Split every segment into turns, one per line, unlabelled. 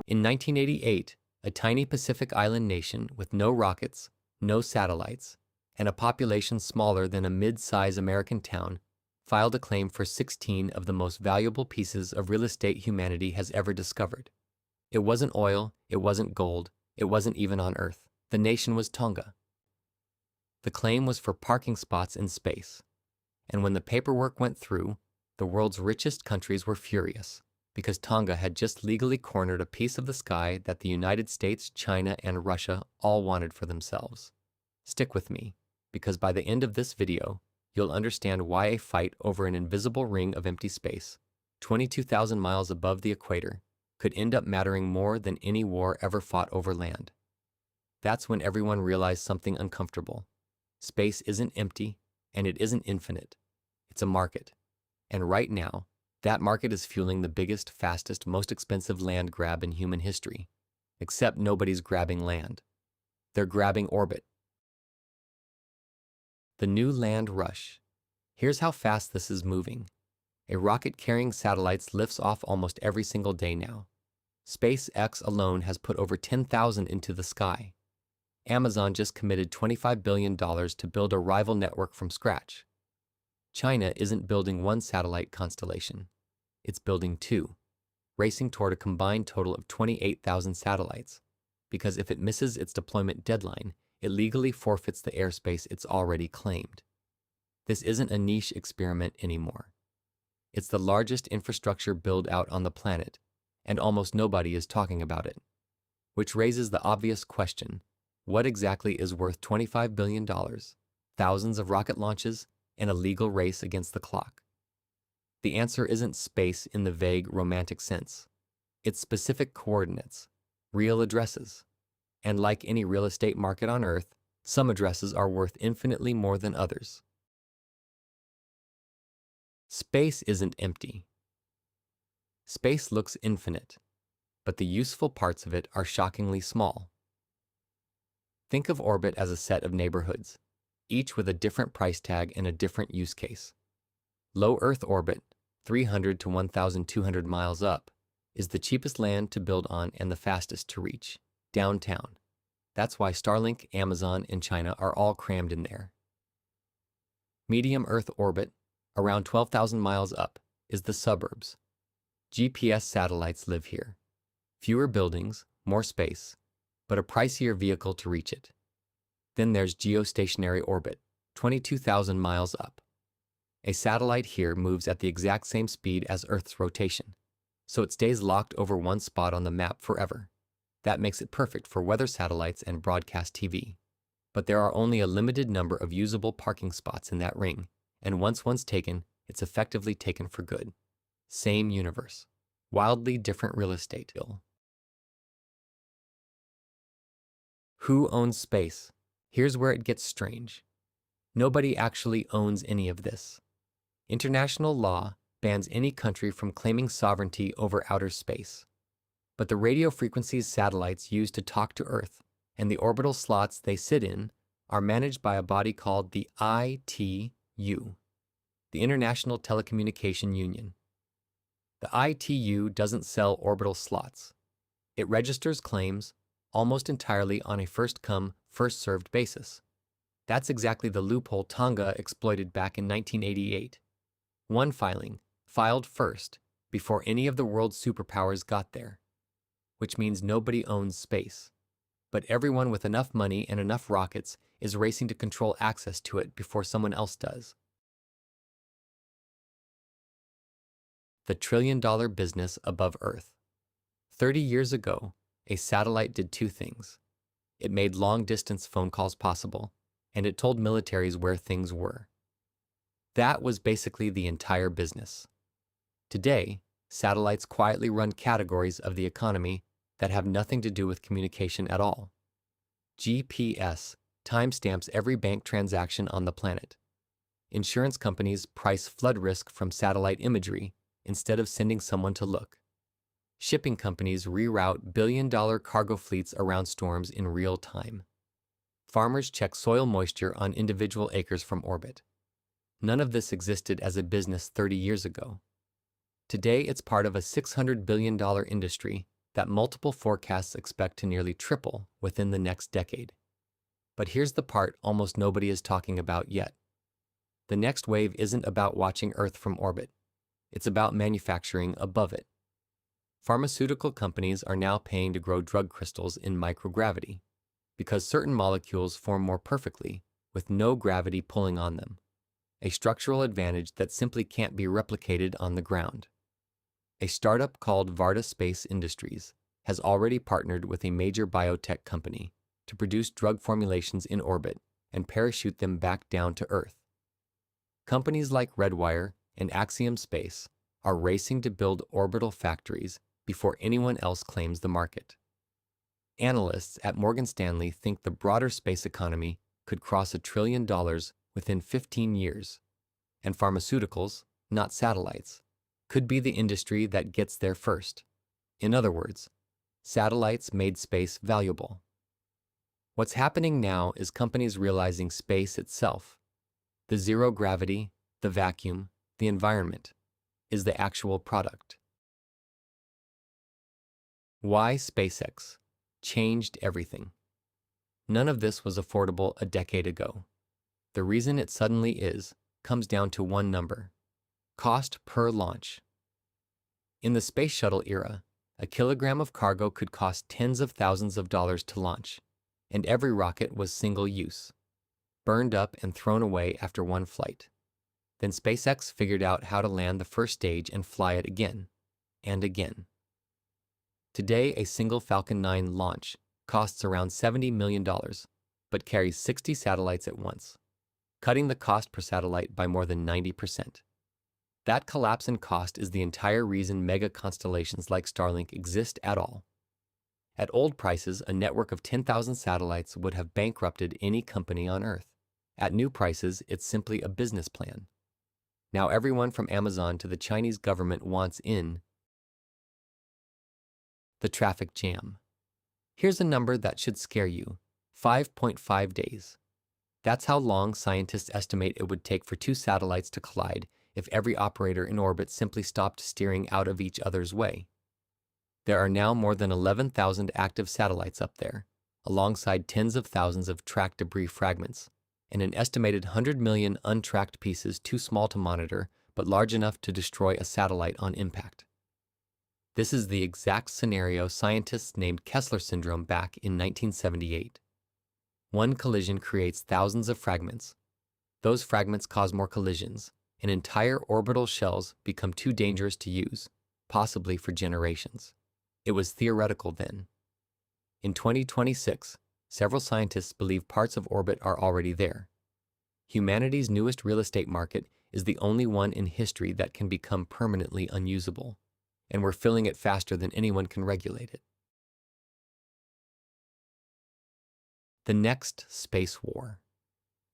In 1988, a tiny Pacific island nation with no rockets, no satellites, and a population smaller than a mid-size American town filed a claim for 16 of the most valuable pieces of real estate humanity has ever discovered. It wasn't oil, it wasn't gold, it wasn't even on Earth. The nation was Tonga. The claim was for parking spots in space. And when the paperwork went through, the world's richest countries were furious because Tonga had just legally cornered a piece of the sky that the United States, China, and Russia all wanted for themselves. Stick with me, because by the end of this video, you'll understand why a fight over an invisible ring of empty space, 22,000 miles above the equator, could end up mattering more than any war ever fought over land. That's when everyone realized something uncomfortable. Space isn't empty, and it isn't infinite. It's a market. And right now, that market is fueling the biggest, fastest, most expensive land grab in human history. Except nobody's grabbing land. They're grabbing orbit. The new land rush. Here's how fast this is moving. A rocket carrying satellites lifts off almost every single day now. SpaceX alone has put over 10,000 into the sky. Amazon just committed $25 billion to build a rival network from scratch. China isn't building one satellite constellation. It's building two, racing toward a combined total of 28,000 satellites, because if it misses its deployment deadline, it legally forfeits the airspace it's already claimed. This isn't a niche experiment anymore. It's the largest infrastructure build-out on the planet, and almost nobody is talking about it. Which raises the obvious question, what exactly is worth $25 billion, thousands of rocket launches, and a legal race against the clock? The answer isn't space in the vague, romantic sense. It's specific coordinates, real addresses. And like any real estate market on Earth, some addresses are worth infinitely more than others. Space isn't empty. Space looks infinite, but the useful parts of it are shockingly small. Think of orbit as a set of neighborhoods, each with a different price tag and a different use case. Low Earth orbit, 300 to 1,200 miles up, is the cheapest land to build on and the fastest to reach, downtown. That's why Starlink, Amazon, and China are all crammed in there. Medium Earth orbit, around 12,000 miles up, is the suburbs. GPS satellites live here. Fewer buildings, more space, but a pricier vehicle to reach it. Then there's geostationary orbit, 22,000 miles up. A satellite here moves at the exact same speed as Earth's rotation, so it stays locked over one spot on the map forever. That makes it perfect for weather satellites and broadcast TV. But there are only a limited number of usable parking spots in that ring, and once one's taken, it's effectively taken for good. Same universe. Wildly different real estate. Who owns space? Here's where it gets strange. Nobody actually owns any of this. International law bans any country from claiming sovereignty over outer space. But the radio frequencies satellites use to talk to Earth and the orbital slots they sit in are managed by a body called the ITU, the International Telecommunication Union. The ITU doesn't sell orbital slots. It registers claims almost entirely on a first-come, first-served basis. That's exactly the loophole Tonga exploited back in 1988. One filing, filed first, before any of the world's superpowers got there, which means nobody owns space. But everyone with enough money and enough rockets is racing to control access to it before someone else does. The trillion-dollar business above Earth. 30 years ago, a satellite did two things. It made long-distance phone calls possible, and it told militaries where things were. That was basically the entire business. Today, satellites quietly run categories of the economy that have nothing to do with communication at all. GPS timestamps every bank transaction on the planet. Insurance companies price flood risk from satellite imagery instead of sending someone to look. Shipping companies reroute billion-dollar cargo fleets around storms in real time. Farmers check soil moisture on individual acres from orbit. None of this existed as a business 30 years ago. Today, it's part of a $600 billion industry that multiple forecasts expect to nearly triple within the next decade. But here's the part almost nobody is talking about yet. The next wave isn't about watching Earth from orbit. It's about manufacturing above it. Pharmaceutical companies are now paying to grow drug crystals in microgravity because certain molecules form more perfectly with no gravity pulling on them, a structural advantage that simply can't be replicated on the ground. A startup called Varda Space Industries has already partnered with a major biotech company to produce drug formulations in orbit and parachute them back down to Earth. Companies like Redwire and Axiom Space are racing to build orbital factories before anyone else claims the market. Analysts at Morgan Stanley think the broader space economy could cross $1 trillion within 15 years, and pharmaceuticals, not satellites, could be the industry that gets there first. In other words, satellites made space valuable. What's happening now is companies realizing space itself, the zero gravity, the vacuum, the environment, is the actual product. Why SpaceX changed everything. None of this was affordable a decade ago. The reason it suddenly is comes down to one number: cost per launch. In the space shuttle era, a kilogram of cargo could cost tens of thousands of dollars to launch, and every rocket was single-use, burned up and thrown away after one flight. Then SpaceX figured out how to land the first stage and fly it again, and again. Today, a single Falcon 9 launch costs around $70 million, but carries 60 satellites at once, cutting the cost per satellite by more than 90%. That collapse in cost is the entire reason mega constellations like Starlink exist at all. At old prices, a network of 10,000 satellites would have bankrupted any company on Earth. At new prices, it's simply a business plan. Now everyone from Amazon to the Chinese government wants in. The traffic jam. Here's a number that should scare you: 5.5 days. That's how long scientists estimate it would take for two satellites to collide if every operator in orbit simply stopped steering out of each other's way. There are now more than 11,000 active satellites up there, alongside tens of thousands of tracked debris fragments, and an estimated 100 million untracked pieces too small to monitor but large enough to destroy a satellite on impact. This is the exact scenario scientists named Kessler syndrome back in 1978. One collision creates thousands of fragments. Those fragments cause more collisions, and entire orbital shells become too dangerous to use, possibly for generations. It was theoretical then. In 2026, several scientists believe parts of orbit are already there. Humanity's newest real estate market is the only one in history that can become permanently unusable, and we're filling it faster than anyone can regulate it. The next space war.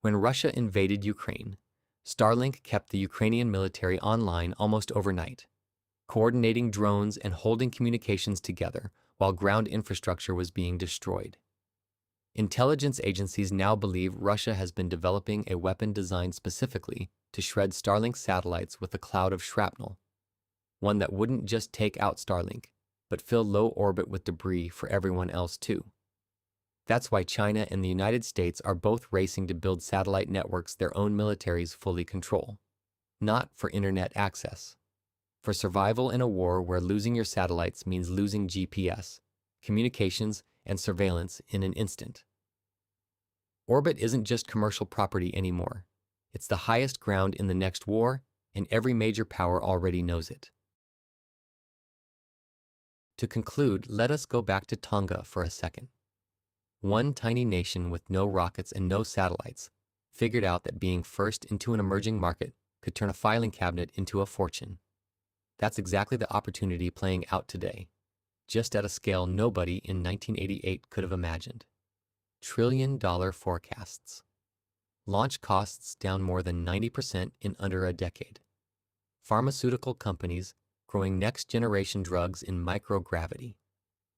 When Russia invaded Ukraine, Starlink kept the Ukrainian military online almost overnight, coordinating drones and holding communications together while ground infrastructure was being destroyed. Intelligence agencies now believe Russia has been developing a weapon designed specifically to shred Starlink satellites with a cloud of shrapnel, one that wouldn't just take out Starlink, but fill low orbit with debris for everyone else too. That's why China and the United States are both racing to build satellite networks their own militaries fully control, not for internet access, for survival in a war where losing your satellites means losing GPS, communications, and surveillance in an instant. Orbit isn't just commercial property anymore. It's the highest ground in the next war, and every major power already knows it. To conclude, let us go back to Tonga for a second. One tiny nation with no rockets and no satellites figured out that being first into an emerging market could turn a filing cabinet into a fortune. That's exactly the opportunity playing out today, just at a scale nobody in 1988 could have imagined. Trillion-dollar forecasts. Launch costs down more than 90% in under a decade. Pharmaceutical companies growing next-generation drugs in microgravity.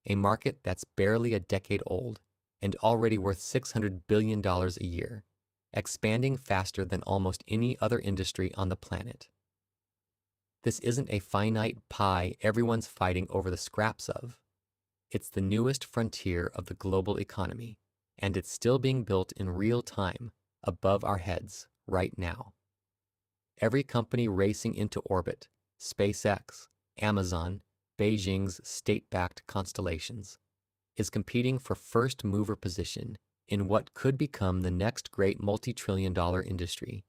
A market that's barely a decade old and already worth $600 billion a year, expanding faster than almost any other industry on the planet. This isn't a finite pie everyone's fighting over the scraps of. It's the newest frontier of the global economy, and it's still being built in real time above our heads right now. Every company racing into orbit, SpaceX, Amazon, Beijing's state-backed constellations, is competing for first mover position in what could become the next great multi-trillion-dollar industry,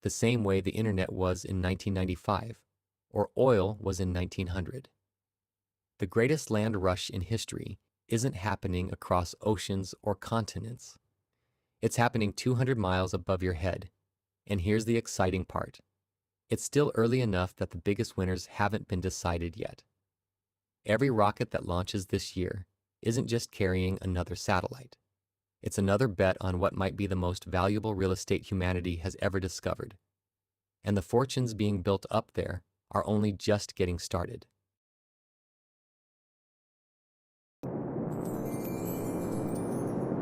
the same way the internet was in 1995, or oil was in 1900. The greatest land rush in history isn't happening across oceans or continents. It's happening 200 miles above your head. And here's the exciting part. It's still early enough that the biggest winners haven't been decided yet. Every rocket that launches this year isn't just carrying another satellite. It's another bet on what might be the most valuable real estate humanity has ever discovered. And the fortunes being built up there are only just getting started.